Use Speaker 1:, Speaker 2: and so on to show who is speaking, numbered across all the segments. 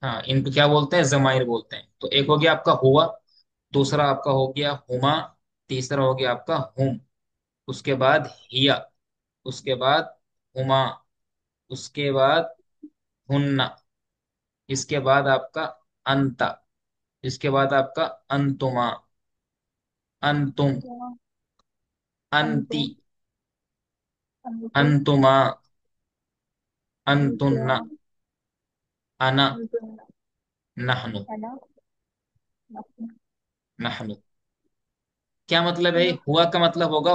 Speaker 1: हाँ, इनको क्या बोलते हैं, जमाइर बोलते हैं। तो एक हो गया आपका हुआ, दूसरा आपका हो गया हुमा, तीसरा हो गया आपका हुम, उसके बाद हिया, उसके बाद हुमा, उसके बाद हुन्ना, इसके बाद आपका अंता, इसके बाद आपका अंतुमा, अंतुम,
Speaker 2: क्या?
Speaker 1: अंति,
Speaker 2: अंतुम। अंतुम।
Speaker 1: अंतुमा,
Speaker 2: अंत्या।
Speaker 1: अंतुन्ना, अना,
Speaker 2: अंतुम।
Speaker 1: नहनु,
Speaker 2: है ना? नखना।
Speaker 1: नहनु। क्या मतलब है,
Speaker 2: नख।
Speaker 1: हुआ का मतलब होगा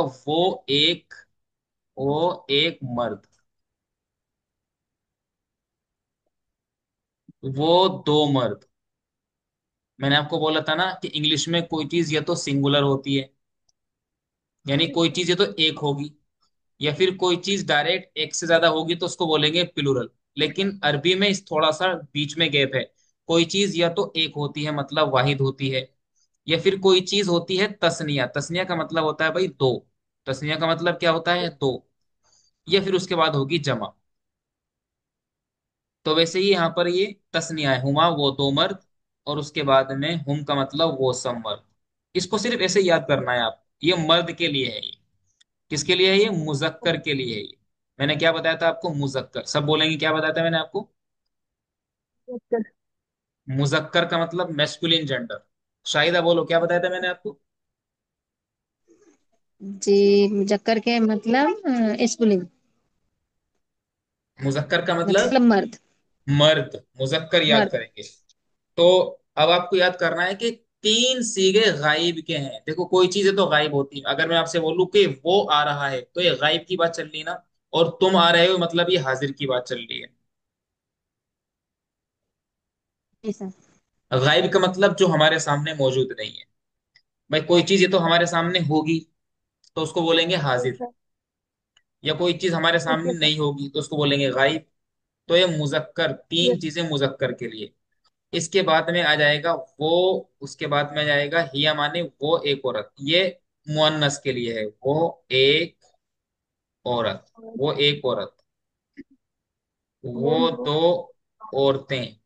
Speaker 1: एक, वो एक मर्द, वो दो मर्द। मैंने आपको बोला था ना कि इंग्लिश में कोई चीज या तो सिंगुलर होती है, यानी कोई चीज या तो एक होगी, या फिर कोई चीज डायरेक्ट एक से ज्यादा होगी तो उसको बोलेंगे प्लूरल। लेकिन अरबी में इस थोड़ा सा बीच में गैप है। कोई चीज या तो एक होती है मतलब वाहिद होती है, या फिर कोई चीज होती है तस्निया। तस्निया का मतलब होता है भाई दो। तस्निया का मतलब क्या होता है, दो। या फिर उसके बाद होगी जमा। तो वैसे ही यहाँ पर ये तस्निया है, हुमा वो दो मर्द, और उसके बाद में हुम का मतलब वो सब मर्द। इसको सिर्फ ऐसे याद करना है आप, ये मर्द के लिए है ये। किसके लिए है ये, मुजक्कर के लिए है ये। मैंने क्या बताया था आपको, मुजक्कर। सब बोलेंगे, क्या बताया था मैंने आपको,
Speaker 2: मुजक्कर।
Speaker 1: मुजक्कर का मतलब मैस्कुलिन जेंडर। शाहिदा बोलो, क्या बताया था मैंने आपको।
Speaker 2: जी, मुजक्कर के मतलब स्त्रीलिंग।
Speaker 1: मुजक्कर का मतलब
Speaker 2: मतलब मर्द।
Speaker 1: मर्द, मुजक्कर याद
Speaker 2: मर्द।
Speaker 1: करेंगे। तो अब आपको याद करना है कि तीन सीगे गायब के हैं। देखो, कोई चीजें तो गायब होती है। अगर मैं आपसे बोलूं कि वो आ रहा है, तो ये गायब की बात चल रही ना। और तुम आ रहे हो, मतलब ये हाजिर की बात चल रही है।
Speaker 2: जी सर।
Speaker 1: गायब का मतलब जो हमारे सामने मौजूद नहीं है। भाई कोई चीज ये तो हमारे सामने होगी, तो उसको बोलेंगे
Speaker 2: यस
Speaker 1: हाजिर।
Speaker 2: सर।
Speaker 1: या कोई चीज हमारे
Speaker 2: ओके
Speaker 1: सामने
Speaker 2: सर।
Speaker 1: नहीं होगी तो उसको बोलेंगे गायब। तो ये मुजक्कर, तीन
Speaker 2: यस।
Speaker 1: चीजें मुजक्कर के लिए। इसके बाद में आ जाएगा वो, उसके बाद में आ जाएगा हिया, माने वो एक औरत। ये मुअन्नस के लिए है, वो एक औरत,
Speaker 2: और
Speaker 1: वो एक औरत, वो
Speaker 2: वो दो।
Speaker 1: दो औरतें,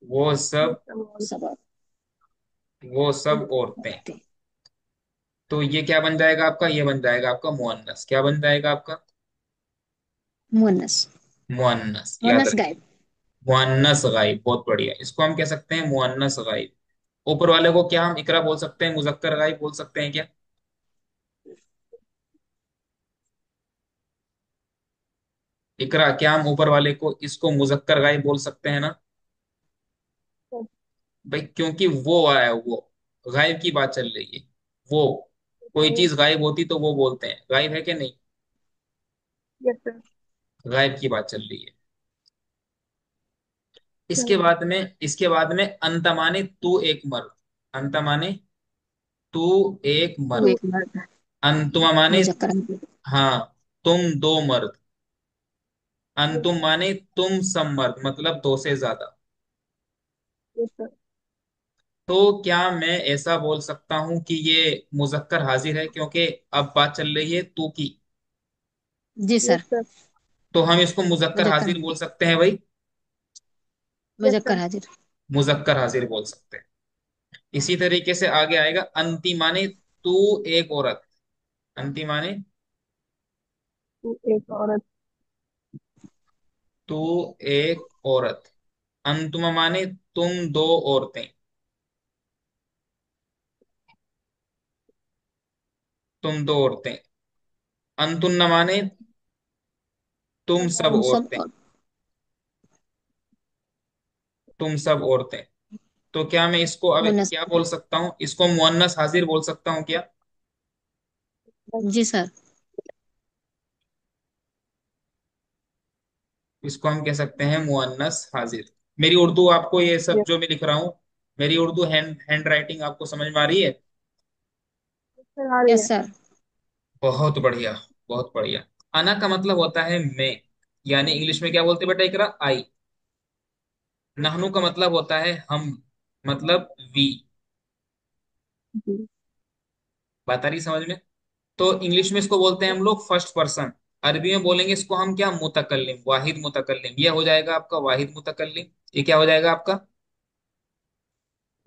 Speaker 1: वो
Speaker 2: वो
Speaker 1: सब,
Speaker 2: सब और सब।
Speaker 1: वो सब औरतें।
Speaker 2: औरतें।
Speaker 1: तो ये क्या बन जाएगा आपका, ये बन जाएगा आपका मुअन्नस। क्या बन जाएगा आपका,
Speaker 2: मुअन्नस।
Speaker 1: मुअन्नस, याद
Speaker 2: मुअन्नस
Speaker 1: रखिए।
Speaker 2: गायब।
Speaker 1: मुअन्नस गायब, बहुत बढ़िया। इसको हम कह सकते हैं मुअन्नस गायब। ऊपर वाले को क्या हम इकरा बोल सकते हैं, मुजक्कर गायब बोल सकते हैं क्या। इकरा, क्या हम ऊपर वाले को, इसको मुजक्कर गायब बोल सकते हैं ना।
Speaker 2: सर।
Speaker 1: भाई क्योंकि वो आया है, वो गायब की बात चल रही है। वो कोई
Speaker 2: वो।
Speaker 1: चीज गायब होती तो वो बोलते हैं, गायब है कि नहीं।
Speaker 2: Yes sir.
Speaker 1: गायब की बात चल रही है।
Speaker 2: सर।
Speaker 1: इसके बाद में अंत माने तू एक मर्द। अंत माने तू एक
Speaker 2: वो
Speaker 1: मर्द।
Speaker 2: एक मर्द है।
Speaker 1: अंतुमा माने,
Speaker 2: मुजक्कर।
Speaker 1: हाँ, तुम दो मर्द।
Speaker 2: यस।
Speaker 1: अंतुम माने तुम सब मर्द, मतलब दो से ज्यादा।
Speaker 2: Yes sir.
Speaker 1: तो क्या मैं ऐसा बोल सकता हूं कि ये मुजक्कर हाजिर है, क्योंकि अब बात चल रही है तू की।
Speaker 2: जी यस सर।
Speaker 1: तो हम इसको मुजक्कर
Speaker 2: मुजक्कर।
Speaker 1: हाजिर बोल सकते हैं भाई।
Speaker 2: मुजक्कर हाजिर।
Speaker 1: मुजक्कर हाजिर बोल सकते हैं। इसी तरीके से आगे आएगा अंति माने तू एक औरत। अंति माने
Speaker 2: वो एक औरत।
Speaker 1: तू एक औरत। अंतुम माने तुम दो औरतें। तुम दो औरतें। अंतुन्न माने तुम सब
Speaker 2: हम सब
Speaker 1: औरतें।
Speaker 2: और।
Speaker 1: तुम सब औरतें। तो क्या मैं इसको अब
Speaker 2: मुन्नस।
Speaker 1: क्या बोल सकता हूँ, इसको मुअन्नस हाजिर बोल सकता हूँ क्या।
Speaker 2: जी सर।
Speaker 1: इसको हम कह सकते हैं मुअन्नस हाजिर। मेरी उर्दू आपको, ये सब
Speaker 2: यस
Speaker 1: जो मैं लिख रहा हूँ, मेरी उर्दू हैंड हैंड राइटिंग आपको समझ में आ रही है।
Speaker 2: सर। आ रही
Speaker 1: Yes.
Speaker 2: है।
Speaker 1: Yes sir. बहुत बढ़िया, बहुत बढ़िया। अना का मतलब होता है मैं, यानी इंग्लिश में क्या बोलते हैं बेटा, इकरा, आई।
Speaker 2: Yes
Speaker 1: नहनु
Speaker 2: sir.
Speaker 1: का मतलब होता है हम, मतलब वी।
Speaker 2: जी।
Speaker 1: बात आ रही समझ में। तो इंग्लिश में इसको बोलते हैं हम लोग फर्स्ट पर्सन। अरबी में बोलेंगे इसको हम क्या, मुतकल्लिम, वाहिद मुतकल्लिम। यह हो जाएगा आपका वाहिद मुतकल्लिम। ये क्या हो जाएगा आपका?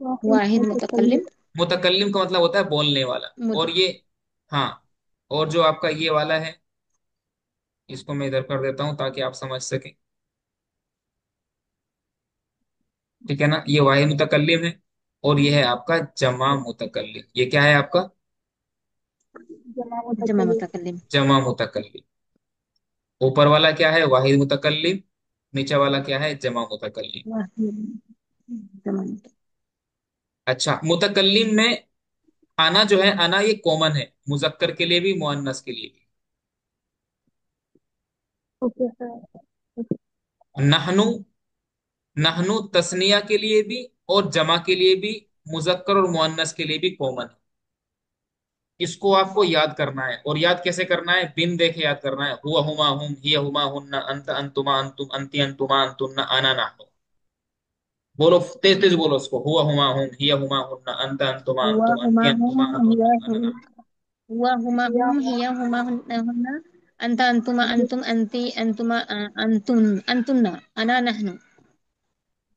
Speaker 3: वाहिद
Speaker 2: वाहिद
Speaker 3: मुतकल्लिम।
Speaker 2: मुतकल्लिम।
Speaker 1: मुतकल्लिम का मतलब होता है बोलने वाला।
Speaker 2: मुत,
Speaker 1: और ये, हाँ, और जो आपका ये वाला है, इसको मैं इधर कर देता हूं ताकि आप समझ सकें। ठीक है ना, ये वाहिद मुतकल्लिम है। और ये है आपका जमा मुतकल्लिम। ये क्या है आपका?
Speaker 3: जमा
Speaker 2: जमा
Speaker 3: मुतकल्लिम।
Speaker 2: मुतकल्लिम।
Speaker 1: जमा मुतकल्लिम। ऊपर वाला क्या है? वाहिद मुतकल्लिम। नीचे वाला क्या है? जमा मुतकल्लिम।
Speaker 2: वाहिद जमा मुतकल्लिम।
Speaker 1: अच्छा, मुतकल्लिम में आना जो है, आना ये कॉमन है, मुजक्कर के लिए भी मुअन्नस के लिए
Speaker 3: ओके सर।
Speaker 1: भी। नहनु, नहनु तस्निया के लिए भी और जमा के लिए भी, मुजक्कर और मुअन्नस के लिए भी कॉमन है। इसको आपको याद करना है, और याद कैसे करना है? बिन देखे याद करना है। हुआ हुमा हुम, हिया हुमा हुन्ना, अंत अंतुमा अंतुम, अंती अंतुमा अंतुन्ना, आना नाहनु। बोलो, तेज तेज बोलो उसको। हुआ हुमा हुम, हिया हुमा हुन्ना, अंत अंतुमा
Speaker 2: हुआ
Speaker 1: अंतुम,
Speaker 2: हुमा
Speaker 1: अंती
Speaker 2: हुम
Speaker 1: अंतुमा
Speaker 2: हिया
Speaker 1: अंतुन्ना, आना
Speaker 2: हुम
Speaker 1: नाहनु।
Speaker 2: हुआ हुमा
Speaker 3: या
Speaker 2: हुम हिया हुमा हुन्ना अंत अंतुमा अंतुम अंती अंतुमा अंतुन अंतुन्ना अना नहनु।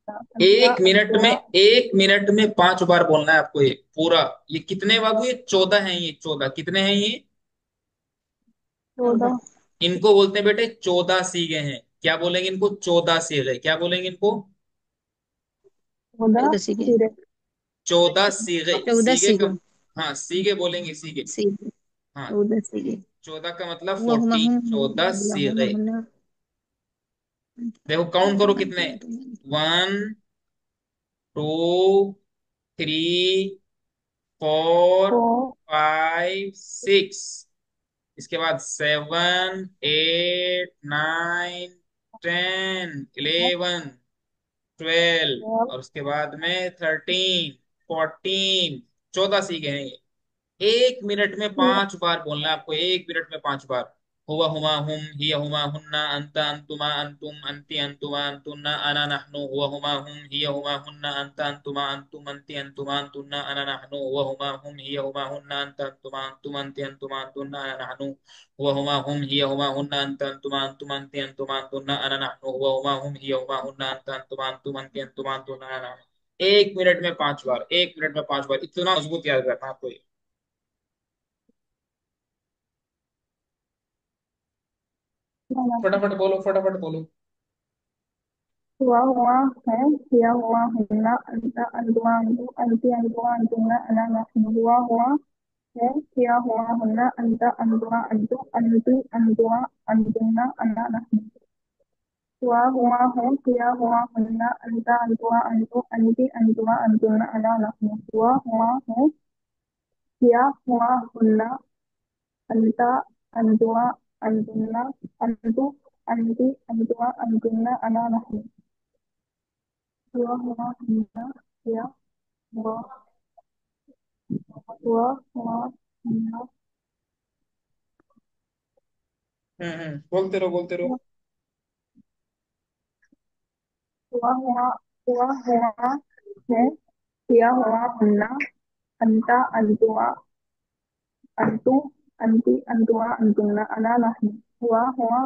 Speaker 3: अंता
Speaker 1: एक मिनट में,
Speaker 3: अंतुआ।
Speaker 1: एक मिनट में 5 बार बोलना है आपको ये पूरा। ये कितने बाबू? ये 14 हैं। ये 14 कितने हैं ये?
Speaker 3: 14।
Speaker 2: 14।
Speaker 1: इनको बोलते हैं बेटे 14 सीगे हैं। क्या बोलेंगे इनको? 14 सीगे। क्या बोलेंगे इनको?
Speaker 3: 14
Speaker 2: 14 सीगे।
Speaker 3: सिरे।
Speaker 1: 14 सीगे।
Speaker 2: 14
Speaker 1: सीगे का,
Speaker 2: सीगे।
Speaker 1: हाँ सीगे बोलेंगे, सीगे।
Speaker 2: सीगे।
Speaker 1: हाँ,
Speaker 2: 14 सीगे।
Speaker 1: 14 का मतलब
Speaker 2: हुआ हुमा
Speaker 1: 14,
Speaker 2: हुम
Speaker 1: चौदह
Speaker 2: हिया हुमा
Speaker 1: सीगे।
Speaker 2: हुन्ना
Speaker 1: देखो काउंट करो
Speaker 2: अंतुम
Speaker 1: कितने।
Speaker 2: अंतुम।
Speaker 1: 1, 2, 3, 4,
Speaker 3: तो
Speaker 1: 5, 6। इसके बाद 7, 8, 9, 10, 11, 12, और उसके बाद में 13, 14। 14 सीखे हैं ये। 1 मिनट में 5 बार बोलना है आपको, 1 मिनट में 5 बार। हुआ हुमा हुम, हिया हुमा हुन्ना, अंत अंतुमा अंतुम, अंती अंतुमा अंतुन्ना, अना नहनु। हुआ हुमा हुम, हिया हुमा हुन्ना, अंत अंतुमा अंतुम, अंती अंतुमा अंतुन्ना, अना नहनु। हुआ हुमा हुम, हिया हुमा हुन्ना, अंत अंतुमा अंतुम, अंती अंतुमा अंतुन्ना, अना नहनु। हुआ हुमा हुम, हिया हुमा हुन्ना, अंत अंतुमा अंतुम, अंती अंतुमा अंतुन्ना, अना नहनु। हुआ हुमा हुम, हिया हुमा हुन्ना, अंत अंतुमा अंतुम, अंती अंतुमा अंतुन्ना, अना नहनु। 1 मिनट में 5 बार, 1 मिनट में 5 बार, इतना मजबूत याद रखना आपको ये। फटाफट बोलो, फटाफट बोलो।
Speaker 3: हुआ है, किया हुआ हुन्ना, अंता अंतुआ अंतु, अंती अंतुआ अंतुन्ना, अना नहनु। हुआ है, किया हुआ हुन्ना, अंता अंतुआ अंतु, अंती अंतुआ अंतुन्ना, अना नहनु। हुआ है, किया हुआ हुन्ना, अंता अंतुआ अंतु, अंती अंतुआ अंतुन्ना, अना नहनु। हुआ है, किया हुआ हुन्ना, अंता अंतुआ अंतुन्ना, अंतु अंती अंतुआ अंतुन्ना, अना नहनु। हुआ हुन्ना, किया हुआ हुन्ना,
Speaker 1: बोलते रहो, बोलते रहो।
Speaker 3: हुआ हुआ हुआ है, किया हुआ हुन्ना, अंता अंतुआ अंतु, अंती अंतुआ अंतुन्ना, अना नहनु। हुआ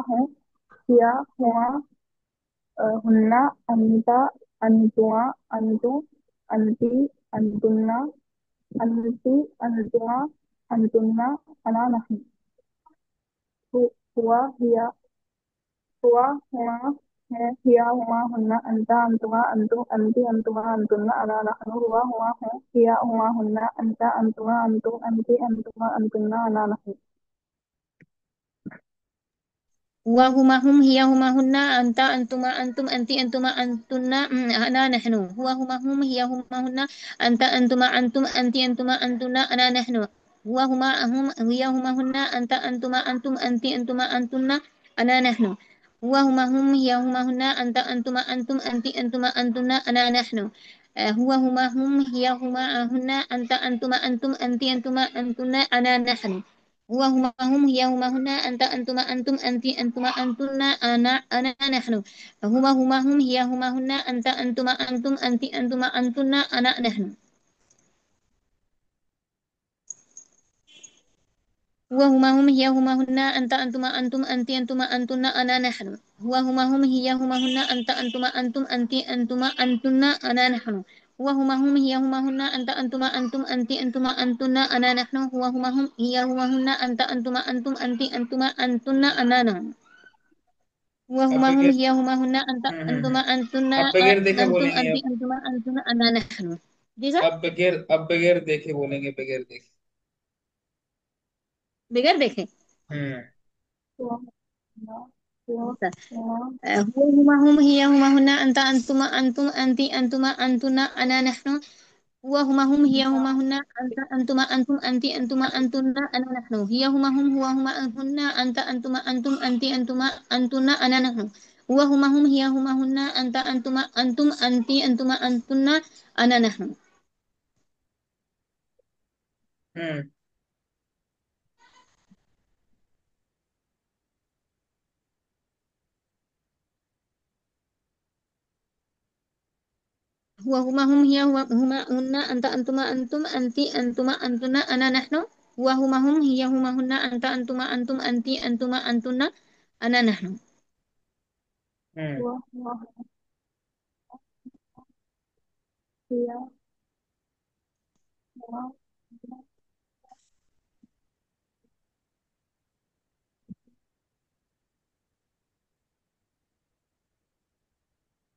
Speaker 3: है, किया हुआ हुन्ना, अंता अंतुआ अंतु, अंती अंतुन्ना, अंती अंतुआ अंतुन्ना, अना नहनु। हुआ हिया हुआ है, किया हुआ हुन्ना, अंता अंतुआ अंतु, अंती अंतुआ अंतुन्ना, अना नहनु। हुआ है, किया हुआ हुन्ना, अंता अंतुआ अंतु, अंती अंतुआ अंतुन्ना, अना नहनु।
Speaker 2: हुआ हुमा हुम हिया हुमा हुन्ना अंता अंतुमा अंतुम अंती अंतुमा अंतुन्ना अना नहनु। हुआ हुमा हुम हिया हुमा हुन्ना अंता अंतुमा अंतुम अंती अंतुमा अंतुन्ना अना नहनु। हुआ हुमा हुम हिया हुमा हुन्ना अंता अंतुमा अंतुम अंती अंतुमा अंतुन्ना अना नहनु। हुआ हुमा हुम हिया हुमा हुन्ना अंता अंतुमा अंतुम अंती अंतुमा अंतुन्ना अना नहनु। हुआ हुमा हुम हिया हुमा हुन्ना अंता अंतुमा अंतुम अंती अंतुमा अंतुन्ना अना नहनु। हुआ हुमा हुम हिया हुमा हुन्ना अंता अंतुमा अंतुम अंती अंतुमा अंतुन्ना अना नहनु। हुमा हुम हिया हुमा हुन्ना अंता अंतुमा अंतुम अंती अंतुमा अंतुन्ना अना नहनु। हुआ हुमा हुम हिया हुमा हुन्ना अंता अंतुमा अंतुम अंती अंतुमा अंतुन्ना अना नहनु। हुआ हुमा हुम हिया हुमा हुन्ना अंता अंतुमा अंतुम अंती अंतुमा अंतुन्ना अना नहनु हुआ हुमा हुम हिया हुमा हुन्ना अंता अंतुमा अंतुम अंती अंतुमा अंतुन्ना अना नहनु हुआ हुमा हुम हिया हुमा हुन्ना अंता अंतुमा अंतुम अंती अंतुमा अंतुन्ना अना नहनु हुआ
Speaker 1: अब
Speaker 2: हुमा हुम
Speaker 1: बगैर
Speaker 2: हिया हुमा हुन्ना अंता अंतुमा अंतुन्ना
Speaker 1: अब बगैर देखे
Speaker 2: अंतुम
Speaker 1: बोलेंगे
Speaker 2: अंती
Speaker 1: अब।
Speaker 2: अंतुमा अंतुन्ना अना नहनु। जी सर।
Speaker 1: अब बगैर देखे बोलेंगे, बगैर देखे।
Speaker 2: बगैर देखे।
Speaker 1: हम्म।
Speaker 3: हुआ हुआ
Speaker 2: सर।
Speaker 3: हुआ
Speaker 2: हुआ हुमा हुम हिया हुमा हुन्ना अंता अंतुमा अंतुम अंती अंतुमा अंतुन्ना अना नहनु हुआ हुमा हुम हिया
Speaker 3: हुआ
Speaker 2: हुमा हुन्ना अंता अंतुमा अंतुम अंती अंतुमा अंतुन्ना अना नहनु हिया हुआ हुमा हुन्ना अंता अंतुमा अंतुम अंती अंतुमा अंतुन्ना अना नहनु हुआ हुमा हुम हिया हुमा हुन्ना अंता अंतुमा अंतुम अंती अंतुमा अंतुन्ना अना नहनु
Speaker 1: हम्म।
Speaker 2: हुआ हुमा हुम हिया हुआ हुमा हुन्ना अंता अंतुमा अंतुम अंती अंतुमा अंतुन्ना अना नहनु हुआ हुमा हुम हिया हुमा हुन्ना अंता अंतुमा अंतुम अंती अंतुमा अंतुन्ना अना नहनु।
Speaker 1: हम्म।
Speaker 3: हुआ हिया हुआ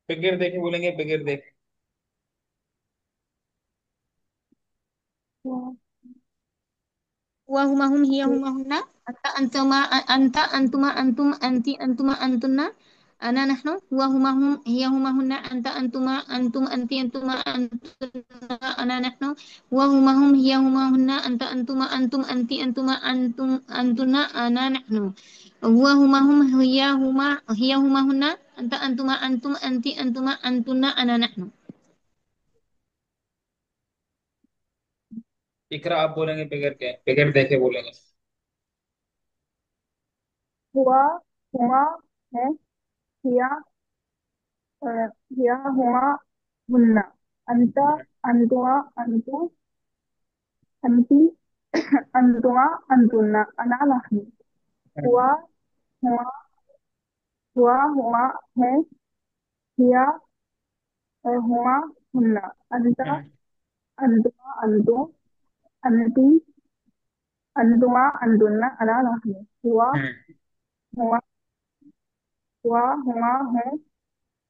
Speaker 1: बगैर देखे बोलेंगे, बगैर देखे।
Speaker 3: हुआ
Speaker 2: हुआ हुमा हुम हिया हुमा हुन्ना अंता अंतुमा अंतुम अंती अंतुमा अंतुन्ना अना नहनु हुआ हुमा हुम हिया हुमा हुन्ना अंता अंतुमा अंतुम अंती अंतुमा अंतुन्ना अना नहनु हुआ हुमा हुम हिया हुमा हुन्ना अंता अंतुमा अंतुम अंती अंतुमा अंतुम अंतुन्ना अना नहनु हुआ हुमा हुम हिया हुमा हुन्ना अंता अंतुमा अंतुम अंती अंतुमा अंतुन्ना अना नहनु।
Speaker 1: इकरा आप बोलेंगे बगैर के, बगैर देखे बोलेंगे।
Speaker 3: हुआ हुआ है हिया हिया हुआ हुन्ना अंत अंतुआ अंतु अंति अंतुआ अंतुन्ना अना नहनु
Speaker 1: हम्म।
Speaker 3: हुआ हुआ हुआ है हिया हुआ हुन्ना अंत
Speaker 1: हम्म।
Speaker 3: अंतुआ अंतु अंति अंतुआ अंतुन्ना अना नहनु हुआ
Speaker 1: हम्म।
Speaker 3: हुआ हुआ है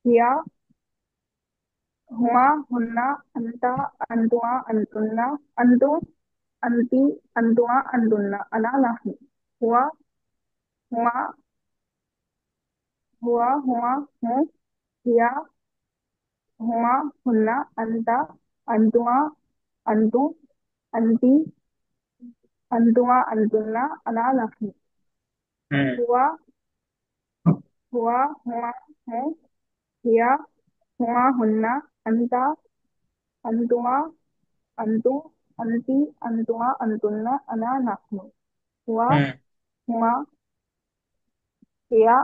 Speaker 3: हिया हुआ हुन्ना अंत अंतुआ अंतुन्ना अंतु अंति अंतुआ अंतुन्ना अना नहनु हुआ हुआ हुआ है हिया हुआ हुन्ना अंत अंतुआ अंतु अंति अंतुआ अंतुन्ना अना नहनु
Speaker 1: हम्म।
Speaker 3: हुआ हुआ है हिया हुआ हुन्ना अंत अंतुआ अंतु अंति अंतुआ अंतुन्ना अना नहनु हुआ
Speaker 1: हम्म।
Speaker 3: हुआ हिया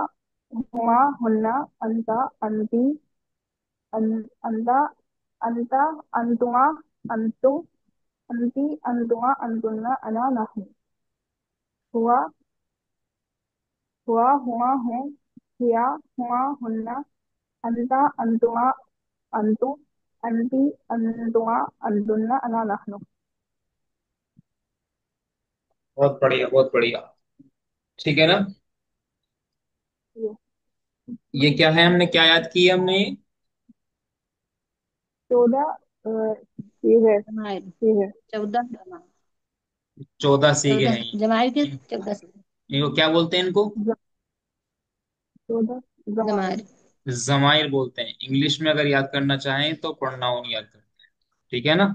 Speaker 3: हुआ हुन्ना अंत अंति अंत अंत अंतुआ अंतु अंति अंतुआ अंतुन्ना अना नहनु हुआ हुआ है हिया हुआ हुन्ना अंत अंतुआ अंतु अंति अंतुआ अंतुन्ना अना नहनु।
Speaker 1: बहुत बढ़िया, बहुत बढ़िया। ठीक है ना?
Speaker 3: ये
Speaker 1: ये क्या है, हमने क्या याद की है हमने?
Speaker 3: 14 ये है
Speaker 2: जमाइल
Speaker 3: ये है
Speaker 2: 14
Speaker 1: 14 सीखे
Speaker 2: 14
Speaker 1: हैं ये।
Speaker 2: जमाइल के 14 से
Speaker 1: इनको क्या बोलते हैं इनको?
Speaker 3: 14 जमात
Speaker 2: जमाइल।
Speaker 1: जमाइर बोलते हैं। इंग्लिश में अगर याद करना चाहें तो प्रोनाउन याद करते हैं। ठीक है ना?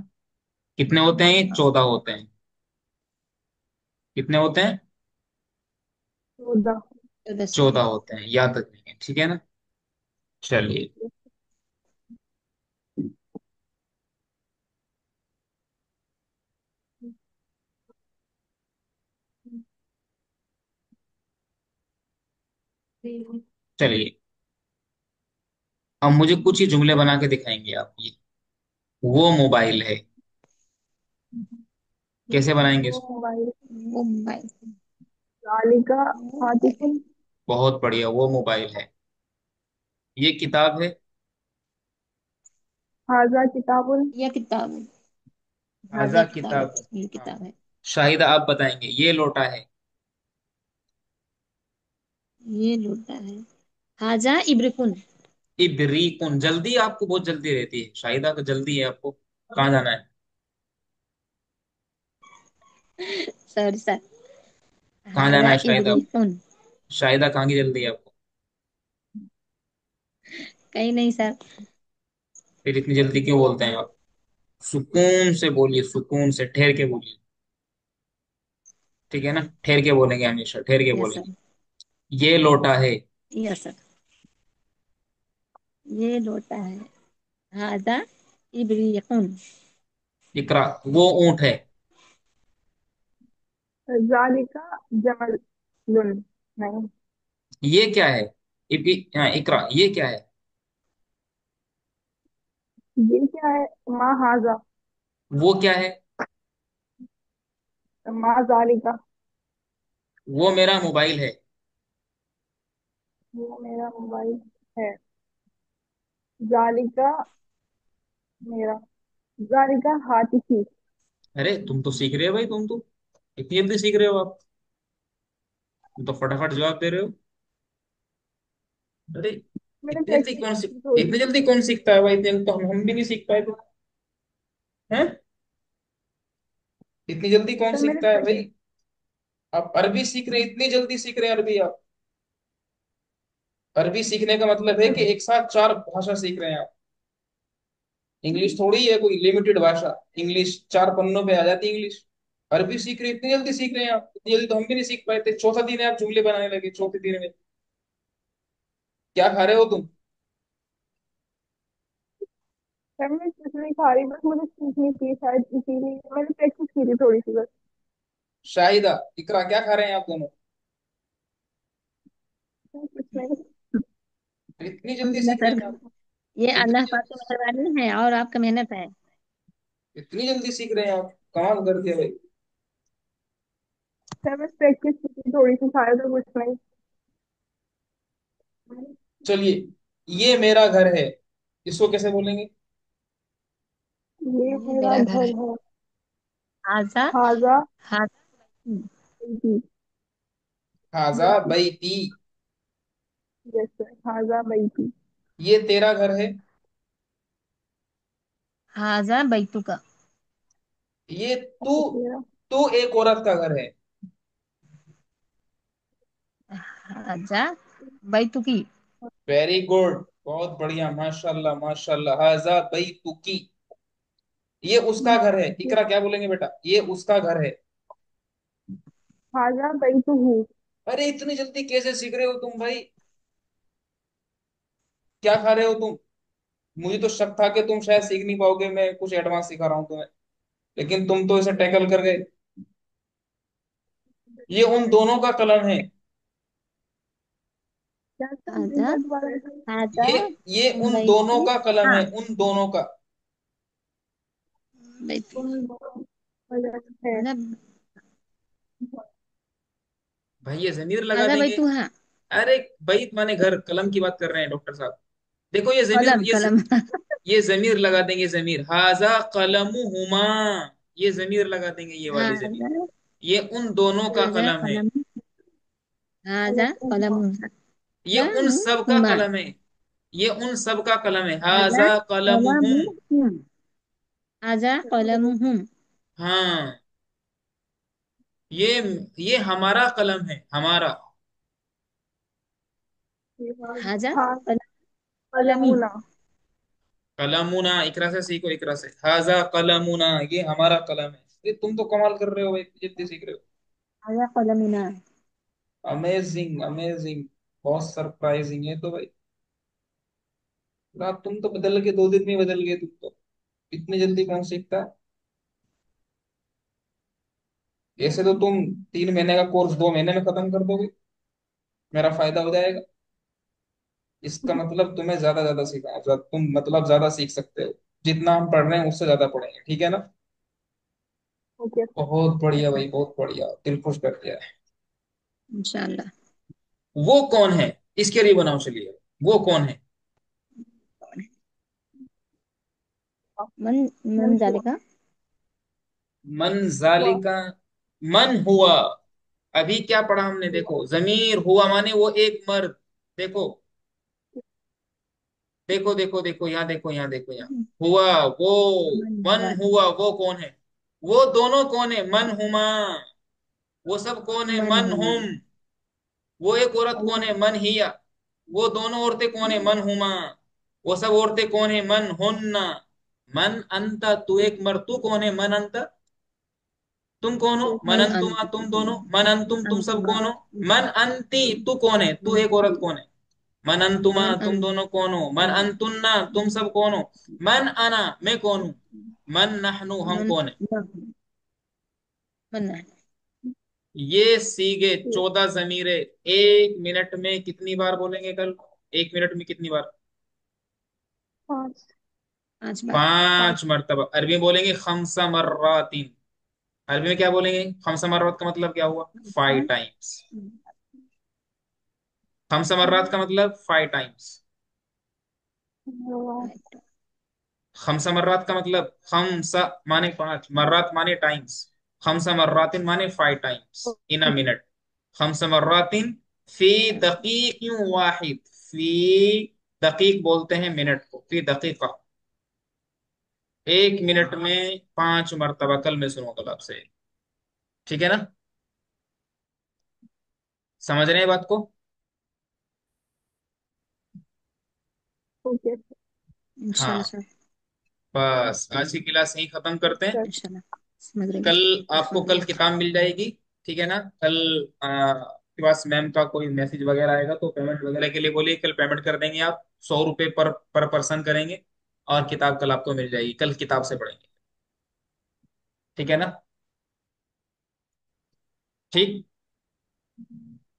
Speaker 1: कितने होते हैं ये? 14 होते हैं। कितने होते हैं?
Speaker 3: 14
Speaker 2: 14 से।
Speaker 1: 14 होते हैं, याद रखेंगे। ठीक है ना? चलिए। चलिए, अब मुझे कुछ ही जुमले बना के दिखाएंगे आप ये। वो मोबाइल है। कैसे बनाएंगे
Speaker 3: वो
Speaker 1: इसको?
Speaker 3: मोबाइल
Speaker 2: मुंबई।
Speaker 3: लालिका
Speaker 2: मोबाइल।
Speaker 3: आतिफुल
Speaker 1: बहुत बढ़िया, वो मोबाइल है। ये किताब है।
Speaker 3: हाजा किताबुल।
Speaker 2: यह किताब। हाजा
Speaker 1: हाजा
Speaker 2: किताब है।
Speaker 1: किताब।
Speaker 2: ये
Speaker 1: हाँ।
Speaker 2: किताब है।
Speaker 1: शाहिदा आप बताएंगे, ये लोटा है।
Speaker 2: ये लोटा है। हाजा इब्रिकुन।
Speaker 1: इबरीकुन, जल्दी आपको बहुत जल्दी रहती है शाहिदा को, जल्दी है आपको, कहाँ जाना है?
Speaker 2: Sorry sir.
Speaker 1: कहाँ जाना
Speaker 2: हाजा
Speaker 1: है शाहिदा आपको?
Speaker 2: इब्रिकुन।
Speaker 1: शाहिदा कहाँ की जल्दी है आपको?
Speaker 2: कहीं नहीं सर।
Speaker 1: फिर इतनी जल्दी क्यों बोलते हैं आप? सुकून से बोलिए, सुकून से, ठहर के बोलिए। ठीक है ना, ठहर के बोलेंगे, हमेशा ठहर के
Speaker 2: यस
Speaker 1: बोलेंगे।
Speaker 2: सर।
Speaker 1: ये लोटा है।
Speaker 2: Yes sir. ये लोटा है। हाजा इब्रिकुन।
Speaker 1: इकरा, वो ऊंट है।
Speaker 3: जालिका जमलुन। नहीं।
Speaker 1: ये क्या है? हाँ, इकरा, ये क्या है?
Speaker 3: ये क्या है? माँ हाजा।
Speaker 1: वो क्या है?
Speaker 3: माँ जालिका।
Speaker 1: वो मेरा मोबाइल है।
Speaker 3: वो मेरा मोबाइल है। जालिका मेरा। जालिका हाथी की।
Speaker 1: अरे तुम तो सीख रहे हो भाई, तुम तो इतनी जल्दी सीख रहे हो आप। तुम तो फटाफट जवाब दे रहे हो। अरे
Speaker 3: मैंने
Speaker 1: इतनी जल्दी
Speaker 3: प्रैक्टिस
Speaker 1: कौन सीख,
Speaker 3: की थोड़ी।
Speaker 1: इतनी जल्दी कौन सीखता है भाई? इतनी जल्दी तो हम भी नहीं सीख पाए तो। हैं? इतनी जल्दी कौन
Speaker 3: सर मैंने
Speaker 1: सीखता है
Speaker 3: प्रैक्टिस।
Speaker 1: भाई? आप अरबी सीख रहे हैं, इतनी जल्दी सीख रहे हैं अरबी आप। अरबी सीखने का मतलब है कि एक साथ चार भाषा सीख रहे हैं आप। इंग्लिश थोड़ी है कोई लिमिटेड भाषा। इंग्लिश चार पन्नों पे आ जाती है इंग्लिश। अरबी सीख रहे हैं, इतनी जल्दी सीख रहे हैं आप, इतनी जल्दी तो हम भी नहीं सीख पाए थे। चौथा दिन है आप जुमले बनाने लगे, चौथे दिन में। क्या खा रहे हो तुम?
Speaker 3: सर मैं कुछ नहीं खा रही, बस मुझे सीखनी थी शायद, इसीलिए मैंने प्रैक्टिस की थी थोड़ी सी बस।
Speaker 1: शाहिदा, इकरा, क्या खा रहे हैं आप दोनों?
Speaker 3: कुछ नहीं।
Speaker 1: इतनी जल्दी
Speaker 2: अल्हम्दुलिल्लाह
Speaker 1: सीख रहे
Speaker 2: सर।
Speaker 1: हैं आप?
Speaker 2: ये
Speaker 1: इतनी
Speaker 2: अल्लाह पाक
Speaker 1: जल्दी,
Speaker 2: की मेहरबानी है और आपका मेहनत है।
Speaker 1: इतनी जल्दी सीख रहे हैं आप, कमाल कर दिया भाई।
Speaker 3: सर बस प्रैक्टिस की थी थोड़ी सी, शायद और कुछ नहीं।
Speaker 1: चलिए, ये मेरा घर है, इसको कैसे बोलेंगे?
Speaker 3: ये
Speaker 2: ये
Speaker 3: मेरा
Speaker 2: मेरा घर
Speaker 3: घर
Speaker 2: है।
Speaker 3: है।
Speaker 2: हाजा।
Speaker 3: हाजा
Speaker 2: हाजा।
Speaker 3: जी।
Speaker 1: हाजा
Speaker 3: बैठी।
Speaker 1: बैती।
Speaker 3: यस सर, हाजा बैठी।
Speaker 1: ये तेरा घर है।
Speaker 2: हाजा बैतुका।
Speaker 1: ये तू,
Speaker 3: अच्छा तेरा।
Speaker 1: तू एक औरत का घर है।
Speaker 2: हाजा बैतुकी।
Speaker 1: वेरी गुड, बहुत बढ़िया, माशाल्लाह माशाल्लाह। हाजा बैतुकी। ये उसका घर है।
Speaker 3: ये
Speaker 1: इकरा क्या बोलेंगे बेटा? ये उसका घर है।
Speaker 3: हाजा बैतु हूँ।
Speaker 1: अरे इतनी जल्दी कैसे सीख रहे हो तुम भाई? क्या खा रहे हो तुम? मुझे तो शक था कि तुम शायद सीख नहीं पाओगे, मैं कुछ एडवांस सिखा रहा हूँ तुम्हें। लेकिन तुम तो इसे टैकल कर गए। ये उन दोनों का कलम है।
Speaker 3: क्या सर, एक
Speaker 2: हाजा।
Speaker 3: बार दोबारा बताइए।
Speaker 2: हाजा
Speaker 1: ये उन दोनों
Speaker 2: बैतु।
Speaker 1: का कलम
Speaker 2: हाँ।
Speaker 1: है, उन दोनों का।
Speaker 2: बैतु।
Speaker 3: उन दोनों अलग है।
Speaker 2: हाजा।
Speaker 1: भाई ये जमीर लगा
Speaker 2: हाजा
Speaker 1: देंगे।
Speaker 2: बैतु हाँ।
Speaker 1: अरे बैत माने घर, कलम की बात कर रहे हैं डॉक्टर साहब। देखो ये जमीर,
Speaker 2: कलम कलम।
Speaker 1: ये जमीर लगा देंगे, जमीर, हाजा कलमुहुमा। ये जमीर लगा देंगे, ये वाली जमीर।
Speaker 2: हाजा।
Speaker 1: ये उन दोनों का
Speaker 2: हाजा
Speaker 1: कलम है।
Speaker 2: कलम। हाजा कलम।
Speaker 1: ये उन सब का
Speaker 2: हुमा।
Speaker 1: कलम है। ये उन सब का कलम है,
Speaker 2: हाजा
Speaker 1: हाजा कलमुहुम।
Speaker 2: कलम। हाजा कलम।
Speaker 1: हाँ, ये ये हमारा कलम है, हमारा।
Speaker 2: हाजा
Speaker 3: हाँ।
Speaker 2: कलम। कलमी।
Speaker 3: कलमुना।
Speaker 1: कलमुना, इकरा से सीखो, इकरा से, हाजा कलमुना, ये हमारा कलम है। ये तुम तो कमाल कर रहे हो भाई, जल्दी सीख रहे हो।
Speaker 2: हाजा कलमिना।
Speaker 1: अमेजिंग अमेजिंग, बहुत सरप्राइजिंग है तो भाई। तुम तो बदल गए, 2 दिन में बदल गए तुम तो। इतनी जल्दी कौन सीखता है? ऐसे तो तुम 3 महीने का कोर्स 2 महीने में खत्म कर दोगे, मेरा फायदा हो जाएगा। इसका मतलब तुम्हें ज्यादा ज्यादा सीखना है, तुम मतलब ज्यादा सीख सकते हो। जितना हम पढ़ रहे हैं उससे ज्यादा पढ़ेंगे, ठीक है ना?
Speaker 3: Okay sir.
Speaker 1: बहुत बढ़िया भाई, बहुत बढ़िया, दिल खुश कर दिया है।
Speaker 2: इंशाल्लाह।
Speaker 1: वो कौन है? इसके लिए बनाओ, चलिए। वो कौन है?
Speaker 2: मन मन
Speaker 3: मन हुआ
Speaker 2: जालिका।
Speaker 1: मन
Speaker 3: हुआ
Speaker 1: जालिका, मन हुआ। अभी क्या पढ़ा हमने,
Speaker 3: हुआ
Speaker 1: देखो जमीर हुआ माने वो एक मर्द। देखो देखो देखो देखो, यहाँ देखो, यहाँ देखो, यहाँ हुआ वो,
Speaker 2: मन
Speaker 1: मन
Speaker 2: हुआ।
Speaker 1: हुआ वो कौन है? वो दोनों कौन है? मन हुमा। वो सब कौन है?
Speaker 2: मन
Speaker 1: मन
Speaker 2: हुमा।
Speaker 1: हुम। वो एक औरत कौन
Speaker 3: अल्लाह
Speaker 1: है? मन हिया। वो दोनों औरतें कौन है? मन हुमा। वो सब औरतें कौन है? मन हुन्ना। मन अंता, तू एक मर्द, तू कौन है? मन अंता, तुम कौन हो? मन
Speaker 2: मन
Speaker 1: अंतुमा,
Speaker 2: अंत
Speaker 1: तुम दोनों। मन अंतुम, तुम सब
Speaker 2: अंतुमा।
Speaker 1: कौन हो? मन अंती, तू कौन है? तू एक औरत कौन है? मन अंतुमा,
Speaker 2: मन
Speaker 1: तुम
Speaker 2: अंत
Speaker 1: दोनों कौन हो? मन अंतुन्ना, तुम सब कौन हो? मन अना, मैं कौन हूँ? मन नहनु, हम
Speaker 2: मन
Speaker 1: कौन है?
Speaker 2: मन
Speaker 1: ये सीगे 14 जमीरे 1 मिनट में कितनी बार बोलेंगे कल? 1 मिनट में कितनी बार?
Speaker 3: पाँच
Speaker 2: 5 बार।
Speaker 3: 5
Speaker 1: 5 मरतबा। अरबी में बोलेंगे खमसा मर्रातीन। अरबी में क्या बोलेंगे? खमसा मर्रात का मतलब क्या हुआ? 5 टाइम्स। खमसा मर्रात का मतलब 5 टाइम्स। खमसा मर्रात का मतलब, खमसा माने 5, मर्रात माने टाइम्स। खमसा मर्रातिन माने 5 टाइम्स इन अ मिनट। खमसा मर्रातिन फी दकीक वाहिद। फी दकीक बोलते हैं मिनट को, फी दकीका। 1 मिनट में 5 मरतबा, कल मैं सुनूंगा आपसे। ठीक है ना? समझ रहे हैं बात को?
Speaker 3: ओके
Speaker 2: इंशाल्लाह
Speaker 1: हाँ,
Speaker 2: सर।
Speaker 1: बस आज की क्लास यही खत्म करते हैं।
Speaker 3: सर।
Speaker 2: इंशाल्लाह समझ रहे
Speaker 1: कल
Speaker 2: हैं।
Speaker 1: आपको कल किताब मिल जाएगी। ठीक है ना? कल आपके पास मैम का कोई मैसेज वगैरह आएगा तो पेमेंट वगैरह के लिए बोलिए, कल पेमेंट कर देंगे। आप 100 रुपये पर पर्सन करेंगे, और किताब कल आपको मिल जाएगी। कल किताब से पढ़ेंगे। ठीक है ना? ठीक।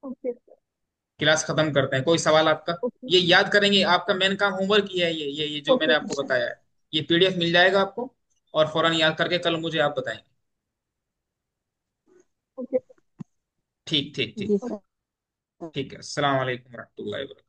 Speaker 3: ओके
Speaker 1: क्लास खत्म करते हैं। कोई सवाल आपका?
Speaker 3: ओके
Speaker 1: ये याद करेंगे, आपका मेन काम होमवर्क ही है। ये जो
Speaker 3: ओके
Speaker 1: मैंने आपको
Speaker 2: इंशाल्लाह।
Speaker 1: बताया है, ये पीडीएफ मिल जाएगा आपको। और फौरन याद करके कल मुझे आप बताएंगे।
Speaker 3: ओके
Speaker 1: ठीक ठीक ठीक।
Speaker 2: जी सर।
Speaker 1: ठीक है, अस्सलाम वालेकुम रहमतुल्लाहि व बरकातहू।